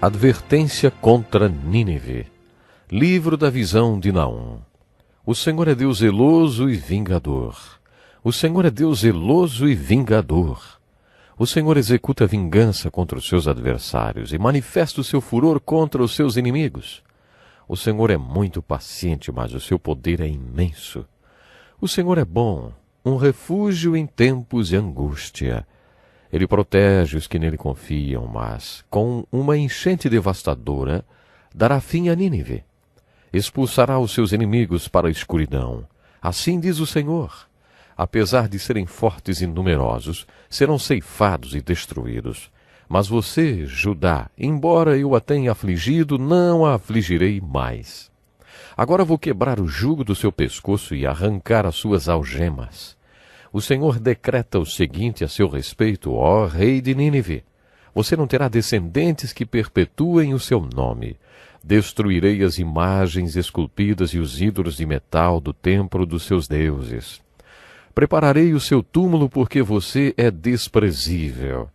Advertência contra Nínive. Livro da visão de Naum. O Senhor é Deus zeloso e vingador. O Senhor é Deus zeloso e vingador. O Senhor executa vingança contra os seus adversários e manifesta o seu furor contra os seus inimigos. O Senhor é muito paciente, mas o seu poder é imenso. O Senhor é bom, um refúgio em tempos de angústia. Ele protege os que nele confiam, mas, com uma enchente devastadora, dará fim a Nínive. Expulsará os seus inimigos para a escuridão. Assim diz o Senhor. Apesar de serem fortes e numerosos, serão ceifados e destruídos. Mas você, Judá, embora eu a tenha afligido, não a afligirei mais. Agora vou quebrar o jugo do seu pescoço e arrancar as suas algemas. O Senhor decreta o seguinte a seu respeito, ó rei de Nínive: você não terá descendentes que perpetuem o seu nome. Destruirei as imagens esculpidas e os ídolos de metal do templo dos seus deuses. Prepararei o seu túmulo porque você é desprezível.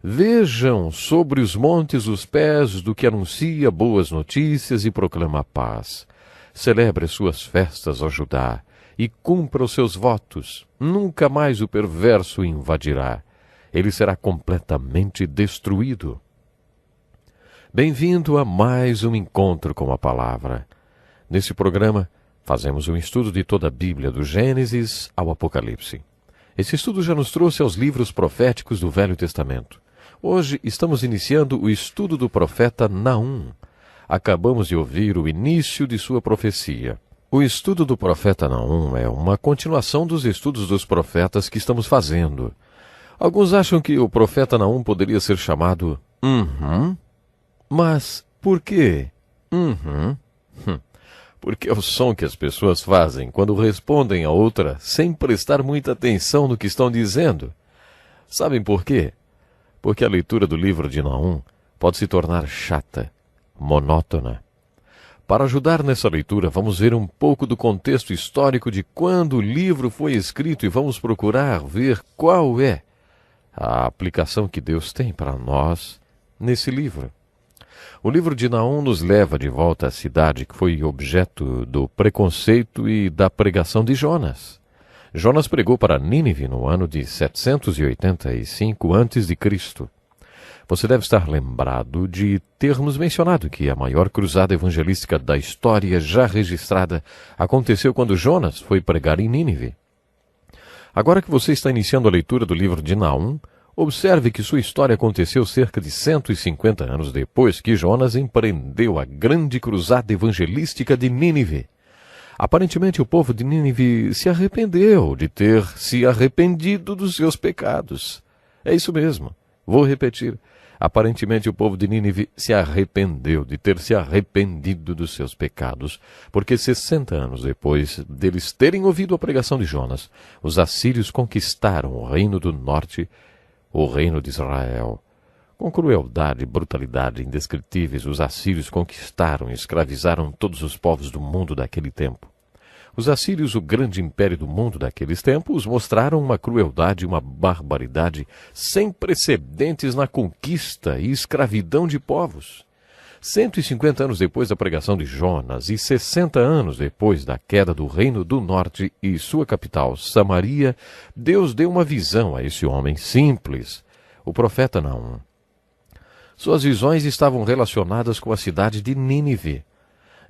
Vejam sobre os montes os pés do que anuncia boas notícias e proclama paz. Celebre suas festas, ó Judá, e cumpra os seus votos. Nunca mais o perverso o invadirá. Ele será completamente destruído. Bem-vindo a mais um encontro com a palavra. Nesse programa, fazemos um estudo de toda a Bíblia, do Gênesis ao Apocalipse. Esse estudo já nos trouxe aos livros proféticos do Velho Testamento. Hoje estamos iniciando o estudo do profeta Naum. Acabamos de ouvir o início de sua profecia. O estudo do profeta Naum é uma continuação dos estudos dos profetas que estamos fazendo. Alguns acham que o profeta Naum poderia ser chamado Mas por quê? Porque é o som que as pessoas fazem quando respondem a outra sem prestar muita atenção no que estão dizendo. Sabem por quê? Porque a leitura do livro de Naum pode se tornar chata, monótona. Para ajudar nessa leitura, vamos ver um pouco do contexto histórico de quando o livro foi escrito e vamos procurar ver qual é a aplicação que Deus tem para nós nesse livro. O livro de Naum nos leva de volta à cidade que foi objeto do preconceito e da pregação de Jonas. Jonas pregou para Nínive no ano de 785 a.C. Você deve estar lembrado de termos mencionado que a maior cruzada evangelística da história já registrada aconteceu quando Jonas foi pregar em Nínive. Agora que você está iniciando a leitura do livro de Naum, observe que sua história aconteceu cerca de 150 anos depois que Jonas empreendeu a grande cruzada evangelística de Nínive. Aparentemente o povo de Nínive se arrependeu de ter se arrependido dos seus pecados. É isso mesmo. Vou repetir. Aparentemente o povo de Nínive se arrependeu de ter se arrependido dos seus pecados, porque 60 anos depois deles terem ouvido a pregação de Jonas, os assírios conquistaram o reino do norte, o reino de Israel. Com crueldade e brutalidade indescritíveis, os assírios conquistaram e escravizaram todos os povos do mundo daquele tempo. Os assírios, o grande império do mundo daqueles tempos, mostraram uma crueldade e uma barbaridade sem precedentes na conquista e escravidão de povos. 150 anos depois da pregação de Jonas e 60 anos depois da queda do Reino do Norte e sua capital, Samaria, Deus deu uma visão a esse homem simples, o profeta Naum. Suas visões estavam relacionadas com a cidade de Nínive.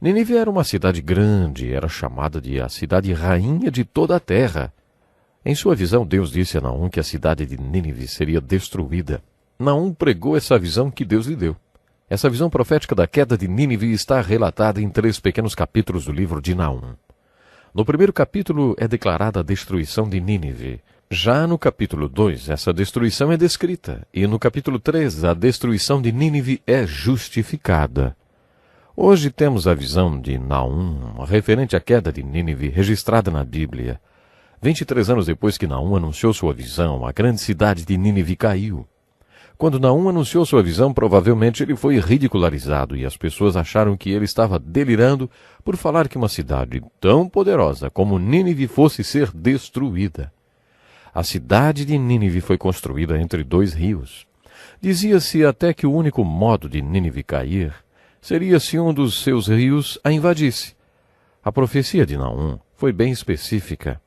Nínive era uma cidade grande, era chamada de a cidade rainha de toda a terra. Em sua visão, Deus disse a Naum que a cidade de Nínive seria destruída. Naum pregou essa visão que Deus lhe deu. Essa visão profética da queda de Nínive está relatada em 3 pequenos capítulos do livro de Naum. No primeiro capítulo é declarada a destruição de Nínive. Já no capítulo 2, essa destruição é descrita, e no capítulo 3, a destruição de Nínive é justificada. Hoje temos a visão de Naum, referente à queda de Nínive, registrada na Bíblia. 23 anos depois que Naum anunciou sua visão, a grande cidade de Nínive caiu. Quando Naum anunciou sua visão, provavelmente ele foi ridicularizado e as pessoas acharam que ele estava delirando por falar que uma cidade tão poderosa como Nínive fosse ser destruída. A cidade de Nínive foi construída entre 2 rios. Dizia-se até que o único modo de Nínive cair seria se um dos seus rios a invadisse. A profecia de Naum foi bem específica.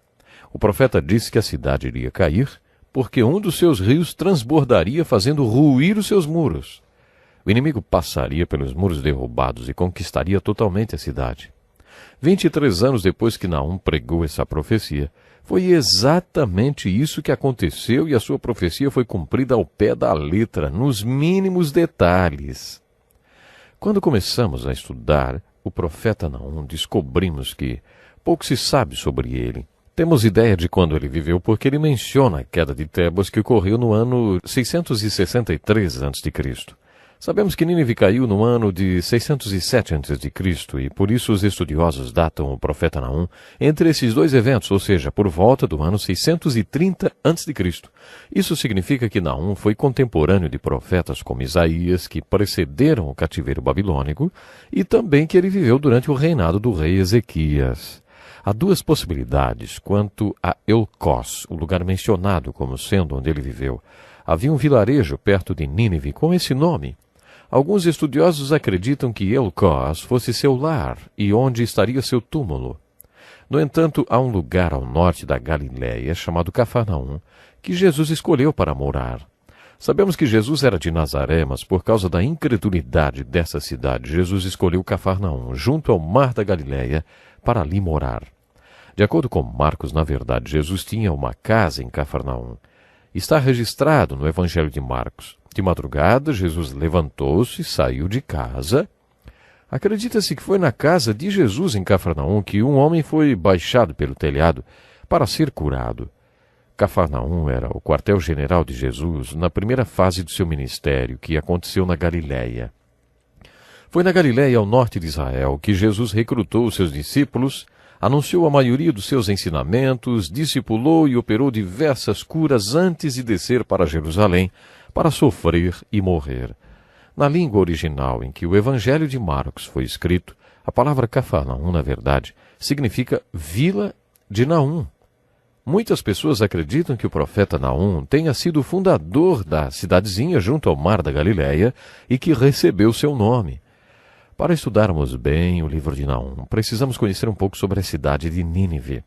O profeta disse que a cidade iria cair porque um dos seus rios transbordaria, fazendo ruir os seus muros. O inimigo passaria pelos muros derrubados e conquistaria totalmente a cidade. 23 anos depois que Naum pregou essa profecia, foi exatamente isso que aconteceu, e a sua profecia foi cumprida ao pé da letra, nos mínimos detalhes. Quando começamos a estudar o profeta Naum, descobrimos que pouco se sabe sobre ele. Temos ideia de quando ele viveu porque ele menciona a queda de Tebas, que ocorreu no ano 663 a.C. Sabemos que Nínive caiu no ano de 607 a.C. e por isso os estudiosos datam o profeta Naum entre esses dois eventos, ou seja, por volta do ano 630 a.C. Isso significa que Naum foi contemporâneo de profetas como Isaías, que precederam o cativeiro babilônico, e também que ele viveu durante o reinado do rei Ezequias. Há duas possibilidades quanto a Elcós, o lugar mencionado como sendo onde ele viveu. Havia um vilarejo perto de Nínive com esse nome. Alguns estudiosos acreditam que Elcós fosse seu lar e onde estaria seu túmulo. No entanto, há um lugar ao norte da Galiléia chamado Cafarnaum, que Jesus escolheu para morar. Sabemos que Jesus era de Nazaré, mas por causa da incredulidade dessa cidade, Jesus escolheu Cafarnaum, junto ao mar da Galiléia, para ali morar. De acordo com Marcos, na verdade, Jesus tinha uma casa em Cafarnaum. Está registrado no Evangelho de Marcos. De madrugada, Jesus levantou-se e saiu de casa. Acredita-se que foi na casa de Jesus em Cafarnaum que um homem foi baixado pelo telhado para ser curado. Cafarnaum era o quartel-general de Jesus na primeira fase do seu ministério, que aconteceu na Galiléia. Foi na Galiléia, ao norte de Israel, que Jesus recrutou os seus discípulos, anunciou a maioria dos seus ensinamentos, discipulou e operou diversas curas antes de descer para Jerusalém, para sofrer e morrer. Na língua original em que o Evangelho de Marcos foi escrito, a palavra Cafarnaum, na verdade, significa Vila de Naum. Muitas pessoas acreditam que o profeta Naum tenha sido o fundador da cidadezinha junto ao mar da Galiléia e que recebeu seu nome. Para estudarmos bem o livro de Naum, precisamos conhecer um pouco sobre a cidade de Nínive.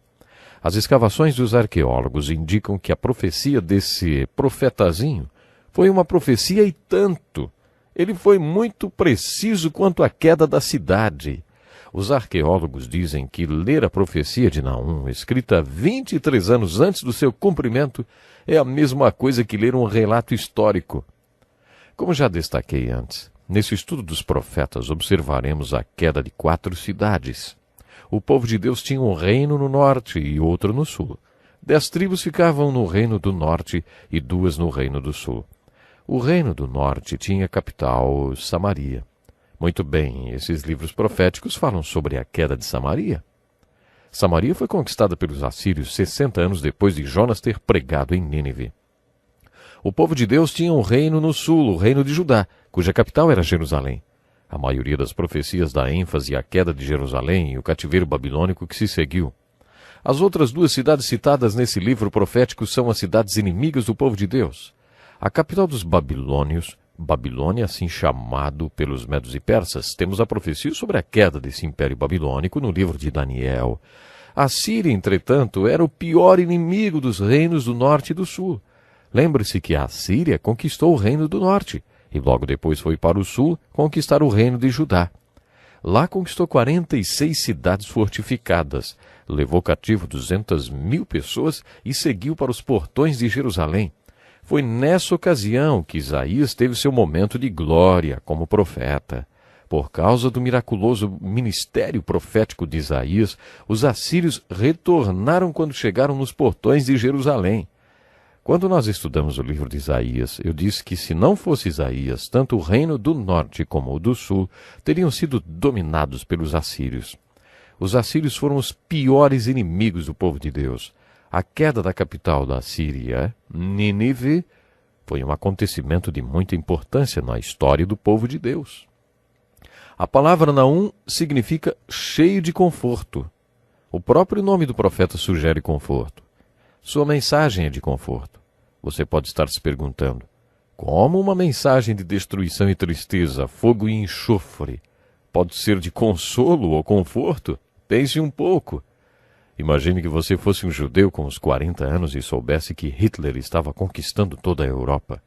As escavações dos arqueólogos indicam que a profecia desse profetazinho foi uma profecia e tanto. Ele foi muito preciso quanto à queda da cidade. Os arqueólogos dizem que ler a profecia de Naum, escrita 23 anos antes do seu cumprimento, é a mesma coisa que ler um relato histórico. Como já destaquei antes, nesse estudo dos profetas observaremos a queda de 4 cidades. O povo de Deus tinha um reino no norte e outro no sul. 10 tribos ficavam no reino do norte e 2 no reino do sul. O reino do norte tinha capital Samaria. Muito bem, esses livros proféticos falam sobre a queda de Samaria. Samaria foi conquistada pelos assírios 60 anos depois de Jonas ter pregado em Nínive. O povo de Deus tinha um reino no sul, o reino de Judá, cuja capital era Jerusalém. A maioria das profecias dá ênfase à queda de Jerusalém e o cativeiro babilônico que se seguiu. As outras 2 cidades citadas nesse livro profético são as cidades inimigas do povo de Deus. A capital dos babilônios, Babilônia, assim chamado pelos medos e persas, temos a profecia sobre a queda desse império babilônico no livro de Daniel. A Síria, entretanto, era o pior inimigo dos reinos do norte e do sul. Lembre-se que a Síria conquistou o reino do norte, e logo depois foi para o sul conquistar o reino de Judá. Lá conquistou 46 cidades fortificadas, levou cativo 200.000 pessoas e seguiu para os portões de Jerusalém. Foi nessa ocasião que Isaías teve seu momento de glória como profeta. Por causa do miraculoso ministério profético de Isaías, os assírios retornaram quando chegaram nos portões de Jerusalém. Quando nós estudamos o livro de Isaías, eu disse que se não fosse Isaías, tanto o reino do norte como o do sul teriam sido dominados pelos assírios. Os assírios foram os piores inimigos do povo de Deus. A queda da capital da Síria, Nínive, foi um acontecimento de muita importância na história do povo de Deus. A palavra Naum significa cheio de conforto. O próprio nome do profeta sugere conforto. Sua mensagem é de conforto. Você pode estar se perguntando, Como uma mensagem de destruição e tristeza, fogo e enxofre pode ser de consolo ou conforto? Pense um pouco. Imagine que você fosse um judeu com uns 40 anos e soubesse que Hitler estava conquistando toda a Europa.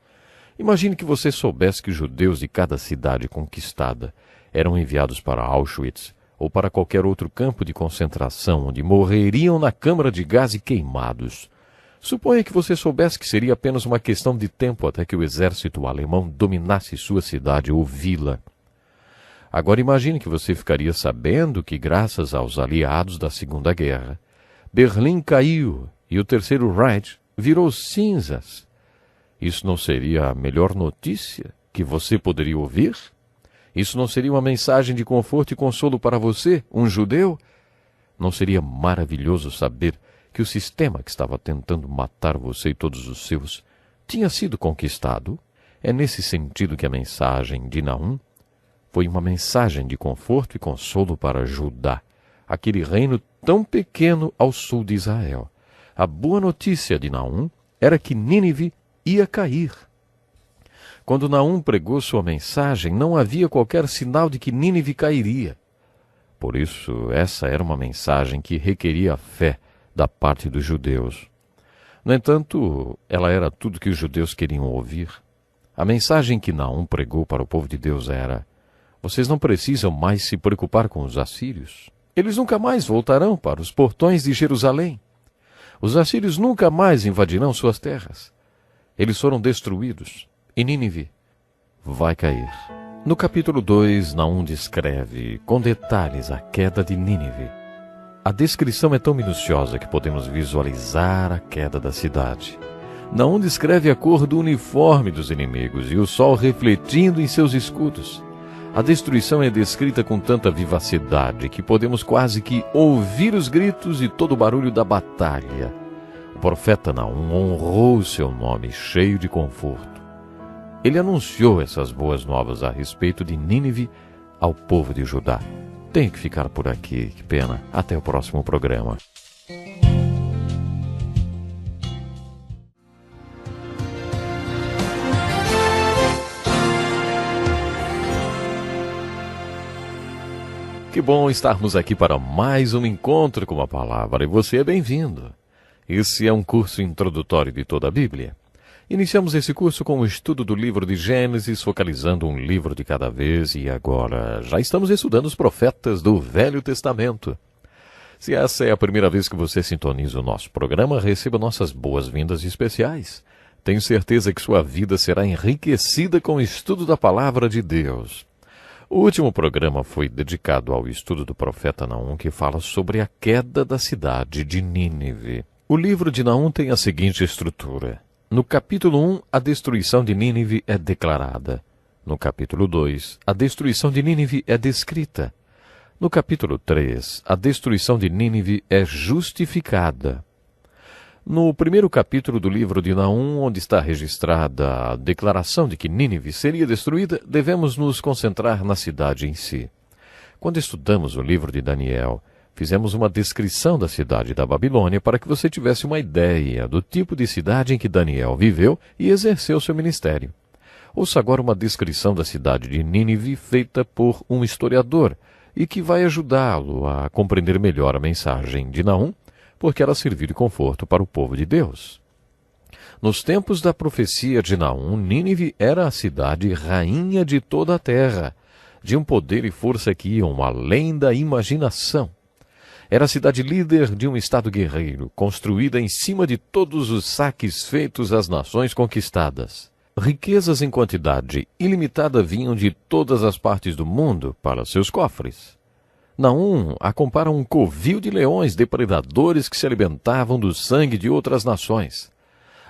Imagine que você soubesse que os judeus de cada cidade conquistada eram enviados para Auschwitz ou para qualquer outro campo de concentração onde morreriam na câmara de gás e queimados. Suponha que você soubesse que seria apenas uma questão de tempo até que o exército alemão dominasse sua cidade ou vila. Agora imagine que você ficaria sabendo que, graças aos aliados da Segunda Guerra, Berlim caiu e o Terceiro Reich virou cinzas. Isso não seria a melhor notícia que você poderia ouvir? Isso não seria uma mensagem de conforto e consolo para você, um judeu? Não seria maravilhoso saber que o sistema que estava tentando matar você e todos os seus tinha sido conquistado? É nesse sentido que a mensagem de Naum foi uma mensagem de conforto e consolo para Judá, aquele reino tão pequeno ao sul de Israel. A boa notícia de Naum era que Nínive ia cair. Quando Naum pregou sua mensagem, não havia qualquer sinal de que Nínive cairia. Por isso, essa era uma mensagem que requeria fé da parte dos judeus. No entanto, ela era tudo que os judeus queriam ouvir. A mensagem que Naum pregou para o povo de Deus era: vocês não precisam mais se preocupar com os assírios. Eles nunca mais voltarão para os portões de Jerusalém. Os assírios nunca mais invadirão suas terras. Eles foram destruídos, e Nínive vai cair. No capítulo 2, Naum descreve com detalhes a queda de Nínive. A descrição é tão minuciosa que podemos visualizar a queda da cidade. Naum descreve a cor do uniforme dos inimigos e o sol refletindo em seus escudos. A destruição é descrita com tanta vivacidade que podemos quase que ouvir os gritos e todo o barulho da batalha. O profeta Naum honrou seu nome cheio de conforto. Ele anunciou essas boas novas a respeito de Nínive ao povo de Judá. Tenho que ficar por aqui, que pena. Até o próximo programa. Que bom estarmos aqui para mais um encontro com a palavra, e você é bem-vindo. Esse é um curso introdutório de toda a Bíblia. Iniciamos esse curso com o estudo do livro de Gênesis, focalizando um livro de cada vez, e agora já estamos estudando os profetas do Velho Testamento. Se essa é a primeira vez que você sintoniza o nosso programa, receba nossas boas-vindas especiais. Tenho certeza que sua vida será enriquecida com o estudo da Palavra de Deus. O último programa foi dedicado ao estudo do profeta Naum, que fala sobre a queda da cidade de Nínive. O livro de Naum tem a seguinte estrutura. No capítulo 1, a destruição de Nínive é declarada. No capítulo 2, a destruição de Nínive é descrita. No capítulo 3, a destruição de Nínive é justificada. No primeiro capítulo do livro de Naum, onde está registrada a declaração de que Nínive seria destruída, devemos nos concentrar na cidade em si. Quando estudamos o livro de Daniel, fizemos uma descrição da cidade da Babilônia para que você tivesse uma ideia do tipo de cidade em que Daniel viveu e exerceu seu ministério. Ouça agora uma descrição da cidade de Nínive feita por um historiador e que vai ajudá-lo a compreender melhor a mensagem de Naum, porque ela serviu de conforto para o povo de Deus. Nos tempos da profecia de Naum, Nínive era a cidade rainha de toda a terra, de um poder e força que iam além da imaginação. Era a cidade líder de um estado guerreiro, construída em cima de todos os saques feitos às nações conquistadas. Riquezas em quantidade ilimitada vinham de todas as partes do mundo para seus cofres. Naum a compara a um covil de leões depredadores que se alimentavam do sangue de outras nações.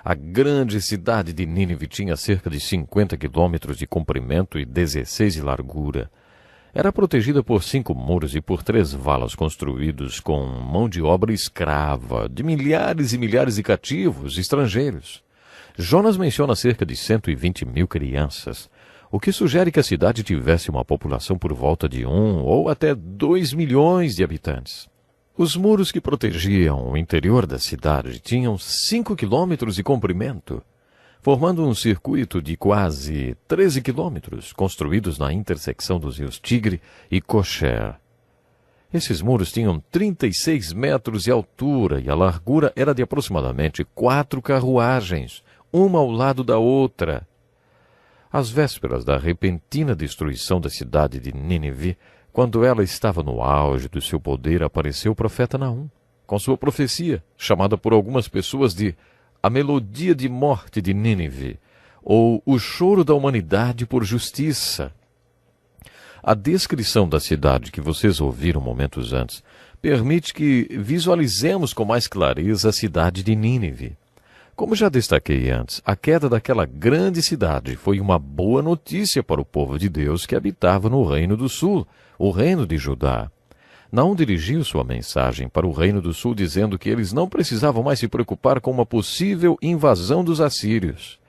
A grande cidade de Nínive tinha cerca de 50 quilômetros de comprimento e 16 de largura. Era protegida por 5 muros e por 3 valas construídos com mão de obra escrava, de milhares e milhares de cativos estrangeiros. Jonas menciona cerca de 120.000 crianças, o que sugere que a cidade tivesse uma população por volta de 1 ou até 2 milhões de habitantes. Os muros que protegiam o interior da cidade tinham 5 quilômetros de comprimento. formando um circuito de quase 13 quilômetros, construídos na intersecção dos rios Tigre e Kocher. Esses muros tinham 36 metros de altura e a largura era de aproximadamente 4 carruagens, uma ao lado da outra. Às vésperas da repentina destruição da cidade de Nínive, quando ela estava no auge do seu poder, apareceu o profeta Naum, com sua profecia, chamada por algumas pessoas de A Melodia de Morte de Nínive, ou O Choro da Humanidade por Justiça. A descrição da cidade que vocês ouviram momentos antes permite que visualizemos com mais clareza a cidade de Nínive. Como já destaquei antes, a queda daquela grande cidade foi uma boa notícia para o povo de Deus que habitava no Reino do Sul, o Reino de Judá. Naum dirigiu sua mensagem para o Reino do Sul dizendo que eles não precisavam mais se preocupar com uma possível invasão dos assírios.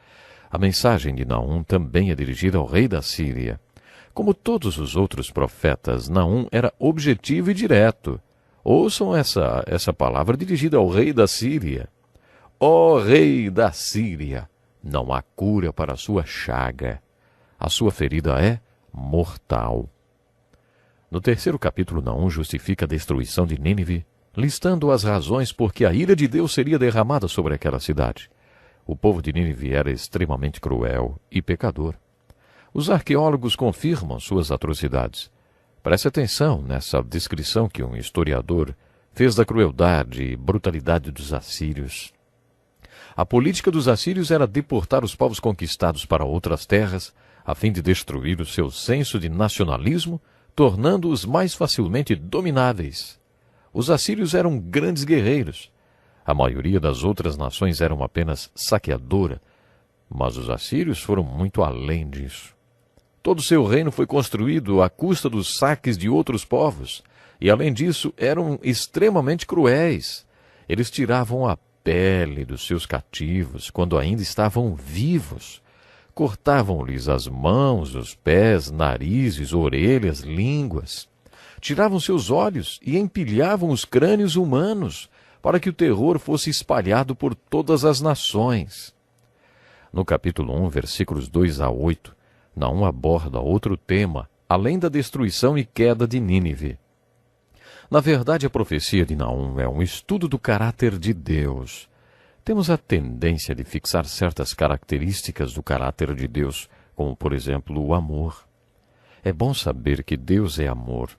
A mensagem de Naum também é dirigida ao rei da Síria. Como todos os outros profetas, Naum era objetivo e direto. Ouçam essa palavra dirigida ao rei da Síria. Ó rei da Síria, não há cura para a sua chaga. A sua ferida é mortal. No terceiro capítulo, Naum justifica a destruição de Nínive, listando as razões por que a ira de Deus seria derramada sobre aquela cidade. O povo de Nínive era extremamente cruel e pecador. Os arqueólogos confirmam suas atrocidades. Preste atenção nessa descrição que um historiador fez da crueldade e brutalidade dos assírios. A política dos assírios era deportar os povos conquistados para outras terras, a fim de destruir o seu senso de nacionalismo, tornando-os mais facilmente domináveis. Os assírios eram grandes guerreiros. A maioria das outras nações eram apenas saqueadora, mas os assírios foram muito além disso. Todo o seu reino foi construído à custa dos saques de outros povos, e além disso eram extremamente cruéis. Eles tiravam a pele dos seus cativos quando ainda estavam vivos. Cortavam-lhes as mãos, os pés, narizes, orelhas, línguas. Tiravam seus olhos e empilhavam os crânios humanos, para que o terror fosse espalhado por todas as nações. No capítulo 1, versículos 2 a 8, Naum aborda outro tema, além da destruição e queda de Nínive. Na verdade, a profecia de Naum é um estudo do caráter de Deus. Temos a tendência de fixar certas características do caráter de Deus, como, por exemplo, o amor. É bom saber que Deus é amor.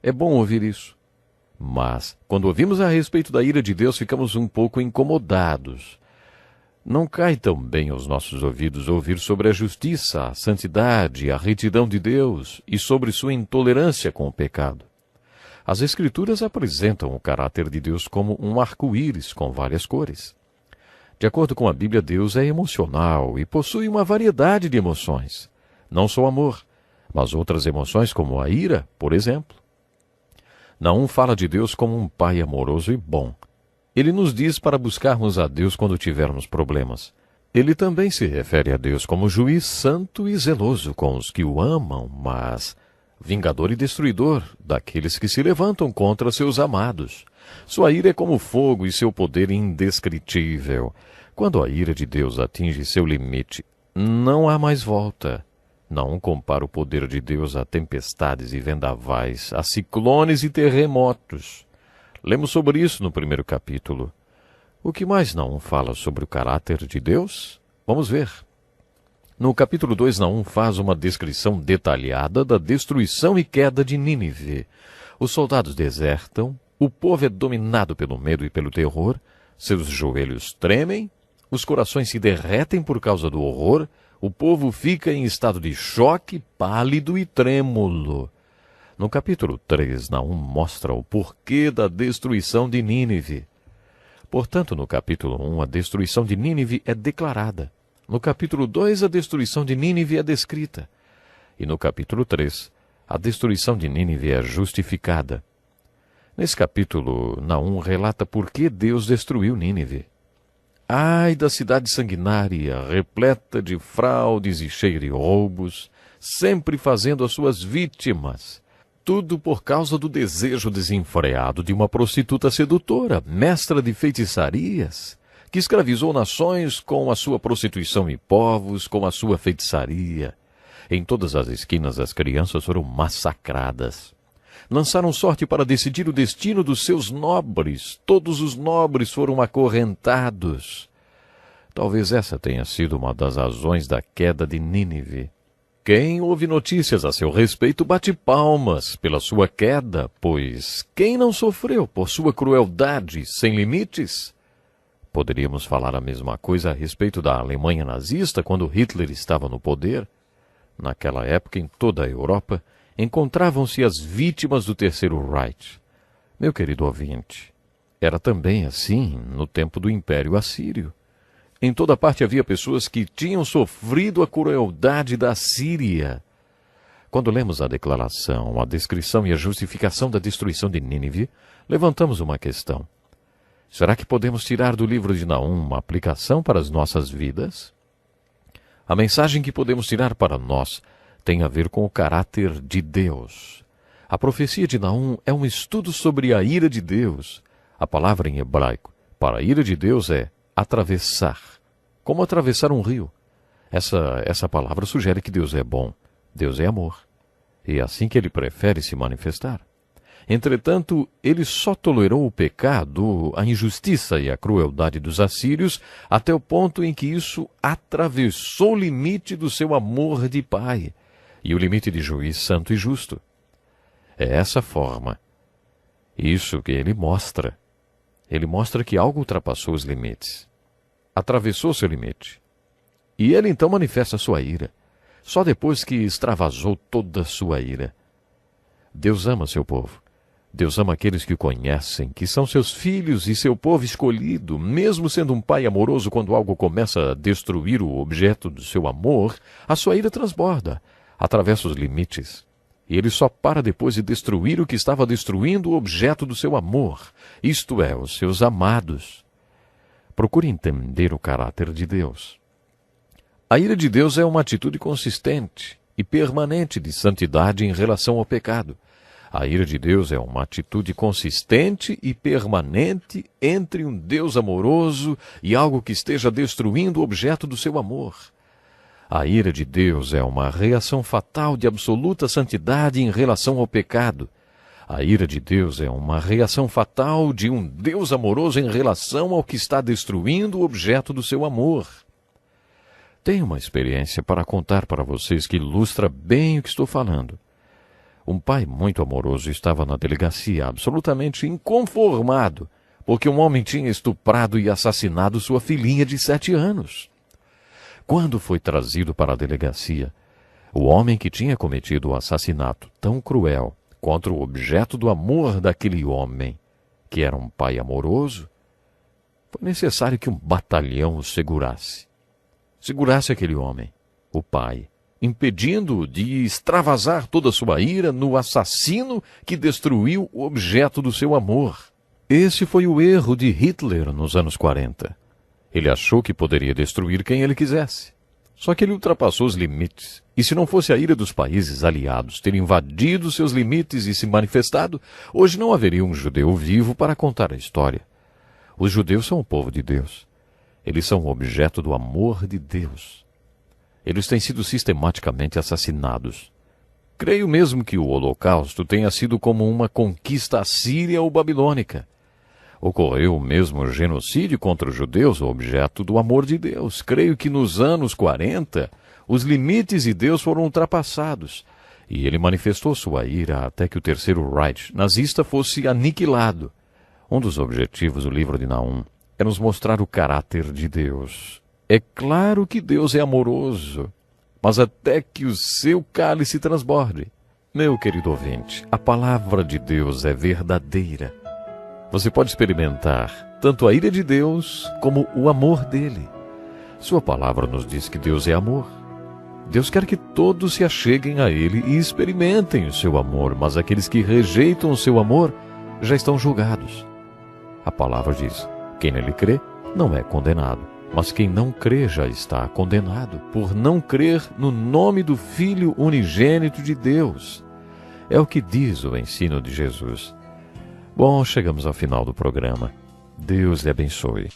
É bom ouvir isso. Mas, quando ouvimos a respeito da ira de Deus, ficamos um pouco incomodados. Não cai tão bem aos nossos ouvidos ouvir sobre a justiça, a santidade, a retidão de Deus e sobre sua intolerância com o pecado. As Escrituras apresentam o caráter de Deus como um arco-íris com várias cores. De acordo com a Bíblia, Deus é emocional e possui uma variedade de emoções. Não só amor, mas outras emoções como a ira, por exemplo. Naum fala de Deus como um pai amoroso e bom. Ele nos diz para buscarmos a Deus quando tivermos problemas. Ele também se refere a Deus como juiz santo e zeloso com os que o amam, mas vingador e destruidor daqueles que se levantam contra seus amados. Sua ira é como fogo e seu poder indescritível. Quando a ira de Deus atinge seu limite, não há mais volta. Não compara o poder de Deus a tempestades e vendavais, a ciclones e terremotos. Lemos sobre isso no primeiro capítulo. O que mais Naum fala sobre o caráter de Deus? Vamos ver. No capítulo 2, Naum faz uma descrição detalhada da destruição e queda de Nínive. Os soldados desertam, o povo é dominado pelo medo e pelo terror, seus joelhos tremem, os corações se derretem por causa do horror, o povo fica em estado de choque, pálido e trêmulo. No capítulo 3, Naum mostra o porquê da destruição de Nínive. Portanto, no capítulo 1, a destruição de Nínive é declarada. No capítulo 2, a destruição de Nínive é descrita. E no capítulo 3, a destruição de Nínive é justificada. Nesse capítulo, Naum relata por que Deus destruiu Nínive. Ai da cidade sanguinária, repleta de fraudes e cheia de roubos, sempre fazendo as suas vítimas. Tudo por causa do desejo desenfreado de uma prostituta sedutora, mestra de feitiçarias, que escravizou nações com a sua prostituição e povos com a sua feitiçaria. Em todas as esquinas as crianças foram massacradas. Lançaram sorte para decidir o destino dos seus nobres. Todos os nobres foram acorrentados. Talvez essa tenha sido uma das razões da queda de Nínive. Quem ouve notícias a seu respeito bate palmas pela sua queda, pois quem não sofreu por sua crueldade sem limites? Poderíamos falar a mesma coisa a respeito da Alemanha nazista quando Hitler estava no poder. Naquela época, em toda a Europa, encontravam-se as vítimas do Terceiro Reich. Meu querido ouvinte, era também assim no tempo do Império Assírio. Em toda parte havia pessoas que tinham sofrido a crueldade da Síria. Quando lemos a declaração, a descrição e a justificação da destruição de Nínive, levantamos uma questão. Será que podemos tirar do livro de Naum uma aplicação para as nossas vidas? A mensagem que podemos tirar para nós tem a ver com o caráter de Deus. A profecia de Naum é um estudo sobre a ira de Deus. A palavra em hebraico para a ira de Deus é atravessar. Como atravessar um rio. Essa palavra sugere que Deus é bom, Deus é amor. E é assim que ele prefere se manifestar. Entretanto, ele só tolerou o pecado, a injustiça e a crueldade dos assírios até o ponto em que isso atravessou o limite do seu amor de pai e o limite de juiz santo e justo. É essa forma. Isso que ele mostra. Ele mostra que algo ultrapassou os limites. Atravessou seu limite. E ele então manifesta sua ira, só depois que extravasou toda a sua ira. Deus ama seu povo. Deus ama aqueles que o conhecem, que são seus filhos e seu povo escolhido. Mesmo sendo um pai amoroso, quando algo começa a destruir o objeto do seu amor, a sua ira transborda, atravessa os limites. E ele só para depois de destruir o que estava destruindo o objeto do seu amor, isto é, os seus amados. Procure entender o caráter de Deus. A ira de Deus é uma atitude consistente e permanente de santidade em relação ao pecado. A ira de Deus é uma atitude consistente e permanente entre um Deus amoroso e algo que esteja destruindo o objeto do seu amor. A ira de Deus é uma reação fatal de absoluta santidade em relação ao pecado. A ira de Deus é uma reação fatal de um Deus amoroso em relação ao que está destruindo o objeto do seu amor. Tenho uma experiência para contar para vocês que ilustra bem o que estou falando. Um pai muito amoroso estava na delegacia, absolutamente inconformado, porque um homem tinha estuprado e assassinado sua filhinha de 7 anos. Quando foi trazido para a delegacia, o homem que tinha cometido o assassinato tão cruel contra o objeto do amor daquele homem, que era um pai amoroso, foi necessário que um batalhão o segurasse. Segurasse aquele homem, o pai, impedindo-o de extravasar toda a sua ira no assassino que destruiu o objeto do seu amor. Esse foi o erro de Hitler nos anos 40. Ele achou que poderia destruir quem ele quisesse. Só que ele ultrapassou os limites. E se não fosse a ira dos países aliados ter invadido seus limites e se manifestado, hoje não haveria um judeu vivo para contar a história. Os judeus são o povo de Deus. Eles são o objeto do amor de Deus. Eles têm sido sistematicamente assassinados. Creio mesmo que o Holocausto tenha sido como uma conquista assíria ou babilônica. Ocorreu o mesmo genocídio contra os judeus, o objeto do amor de Deus. Creio que nos anos 40, os limites de Deus foram ultrapassados, e ele manifestou sua ira até que o Terceiro Reich nazista fosse aniquilado. Um dos objetivos do livro de Naum é nos mostrar o caráter de Deus. É claro que Deus é amoroso, mas até que o seu cálice transborde. Meu querido ouvinte, a palavra de Deus é verdadeira. Você pode experimentar tanto a ira de Deus como o amor dele. Sua palavra nos diz que Deus é amor. Deus quer que todos se acheguem a ele e experimentem o seu amor, mas aqueles que rejeitam o seu amor já estão julgados. A palavra diz: quem nele crê não é condenado, mas quem não crê já está condenado, por não crer no nome do Filho unigênito de Deus. É o que diz o ensino de Jesus. Bom, chegamos ao final do programa. Deus lhe abençoe.